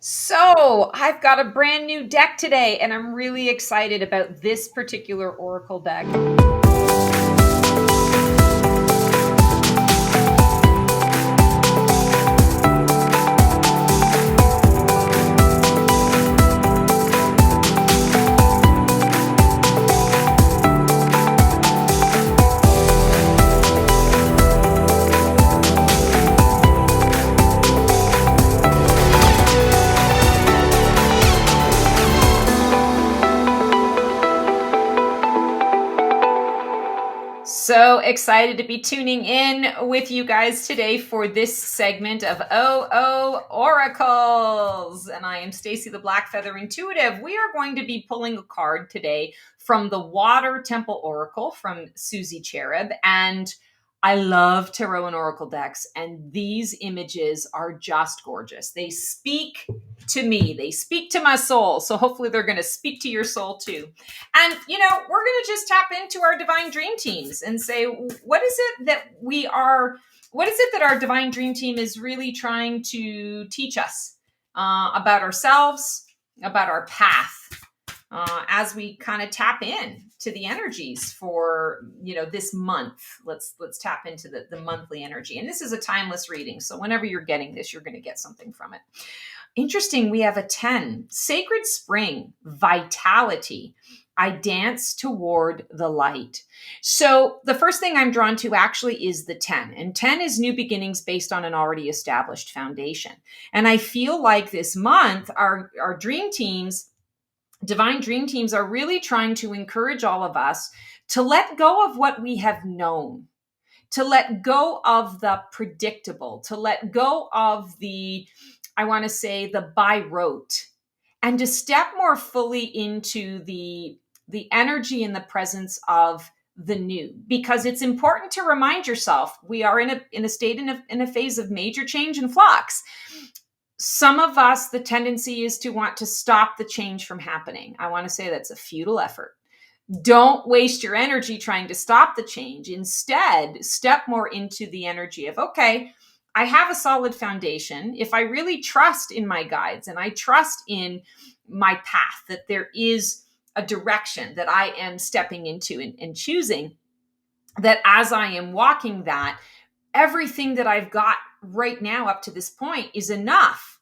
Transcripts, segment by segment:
So, I've got a brand new deck today, and I'm really excited about this particular Oracle deck. So excited to be tuning in with you guys today for this segment of Oracles. And I am Stacy the Black Feather Intuitive. We are going to be pulling a card today from the Water Temple Oracle from Suzy Cherub. And I love tarot and oracle decks, and these images are just gorgeous. They speak to me. They speak to my soul. So hopefully they're going to speak to your soul too. And, we're going to just tap into our divine dream teams and say, what is it that our divine dream team is really trying to teach us about ourselves, about our path, as we kind of tap in to the energies for, this month. Let's tap into the monthly energy. And this is a timeless reading. So whenever you're getting this, you're going to get something from it. Interesting. We have a 10, sacred spring, vitality. I dance toward the light. So the first thing I'm drawn to actually is the 10. And 10 is new beginnings based on an already established foundation. And I feel like this month, our dream teams, divine dream teams, are really trying to encourage all of us to let go of what we have known, to let go of the predictable, to let go of the by rote, and to step more fully into the energy and the presence of the new. Because it's important to remind yourself, we are in a phase of major change and flux. Some of us, the tendency is to want to stop the change from happening. I want to say that's a futile effort. Don't waste your energy trying to stop the change. Instead, step more into the energy of, okay, I have a solid foundation. If I really trust in my guides and I trust in my path, that there is a direction that I am stepping into and choosing, that as I am walking that, everything that I've got right now up to this point is enough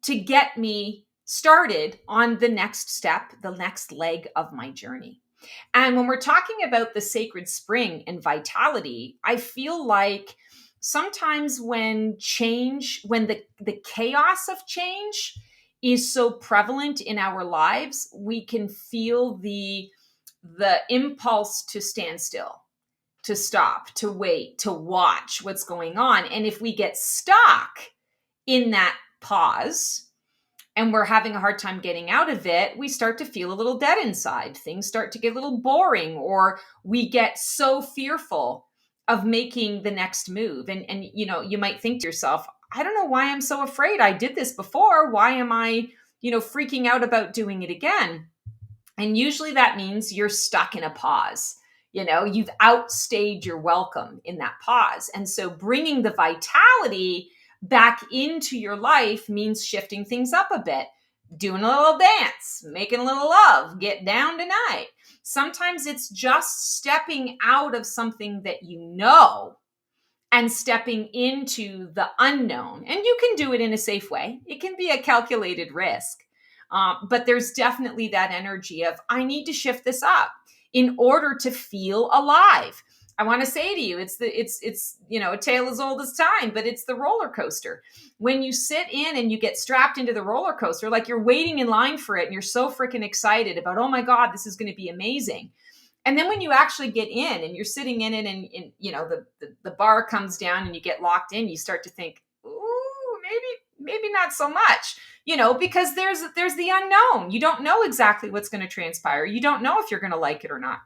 to get me started on the next step, the next leg of my journey. And when we're talking about the sacred spring and vitality, I feel like sometimes when the chaos of change is so prevalent in our lives, we can feel the impulse to stand still, to stop, to wait, to watch what's going on. And if we get stuck in that pause and we're having a hard time getting out of it, we start to feel a little dead inside. Things start to get a little boring, or we get so fearful of making the next move. And you might think to yourself, I don't know why I'm so afraid. I did this before. Why am I, freaking out about doing it again? And usually that means you're stuck in a pause. You've outstayed your welcome in that pause. And so bringing the vitality back into your life means shifting things up a bit, doing a little dance, making a little love, get down tonight. Sometimes it's just stepping out of something that you know and stepping into the unknown. And you can do it in a safe way. It can be a calculated risk. But there's definitely that energy of, I need to shift this up in order to feel alive. I want to say to you, it's a tale as old as time, but it's the roller coaster. When you sit in and you get strapped into the roller coaster, like you're waiting in line for it and you're so freaking excited about, oh my God, this is going to be amazing. And then when you actually get in and you're sitting in it and the bar comes down and you get locked in, you start to think, ooh, maybe not so much, because there's the unknown. You don't know exactly what's going to transpire. You don't know if you're going to like it or not.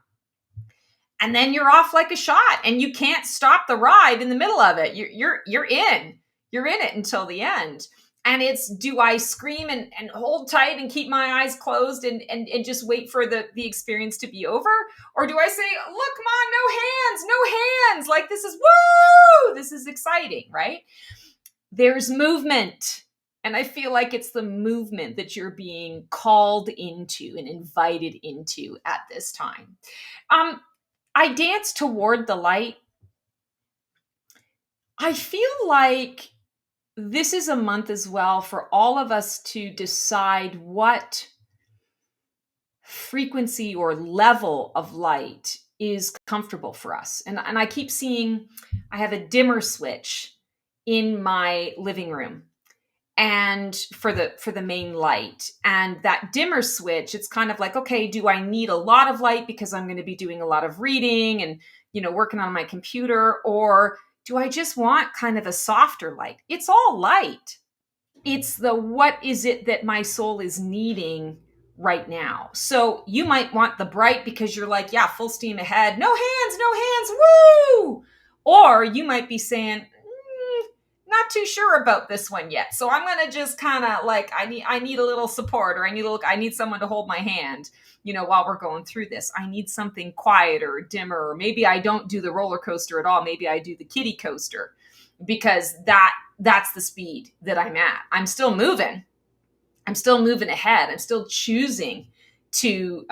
And then you're off like a shot and you can't stop the ride in the middle of it. You're in it until the end. And it's, do I scream and hold tight and keep my eyes closed and just wait for the experience to be over? Or do I say, look, Mom, no hands, like this is, woo, this is exciting, right? There's movement And I feel like it's the movement that you're being called into and invited into at this time. I dance toward the light. I feel like this is a month as well for all of us to decide what frequency or level of light is comfortable for us. And I keep seeing I have a dimmer switch in my living room and for the main light, and that dimmer switch, it's kind of like, okay, do I need a lot of light because I'm going to be doing a lot of reading and working on my computer, or do I just want kind of a softer light? It's all light. It's the what is it that my soul is needing right now. So you might want the bright because you're like, yeah, full steam ahead, no hands, woo. Or you might be saying, not too sure about this one yet. So I'm going to just kind of like, I need a little support, or I need someone to hold my hand, while we're going through this. I need something quieter, dimmer, or maybe I don't do the roller coaster at all. Maybe I do the kiddie coaster, because that's the speed that I'm at. I'm still moving ahead. I'm still choosing to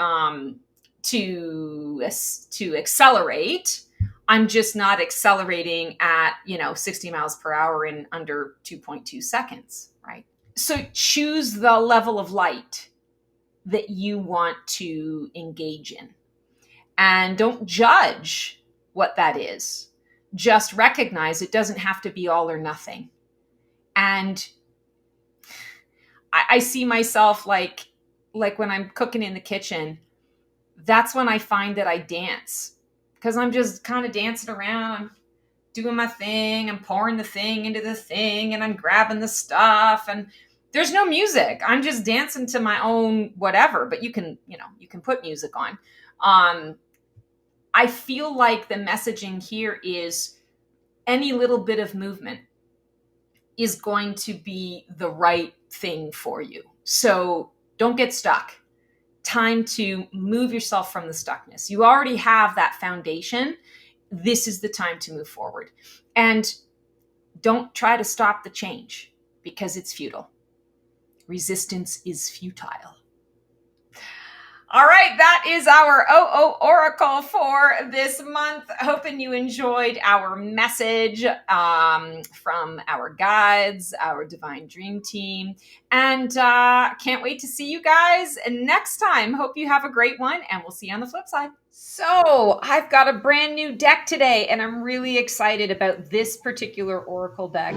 accelerate. I'm just not accelerating at 60 miles per hour in under 2.2 seconds, right? So choose the level of light that you want to engage in, and don't judge what that is. Just recognize it doesn't have to be all or nothing. And I see myself like when I'm cooking in the kitchen, that's when I find that I dance, because I'm just kind of dancing around. I'm doing my thing. I'm pouring the thing into the thing, and I'm grabbing the stuff, and there's no music. I'm just dancing to my own whatever, but you can put music on. I feel like the messaging here is any little bit of movement is going to be the right thing for you. So don't get stuck. Time to move yourself from the stuckness. You already have that foundation. This is the time to move forward. And don't try to stop the change, because it's futile. Resistance is futile. All right, that is our Oracle for this month. Hoping you enjoyed our message from our guides, our Divine Dream Team. And can't wait to see you guys next time. Hope you have a great one, and we'll see you on the flip side. So I've got a brand new deck today, and I'm really excited about this particular Oracle deck.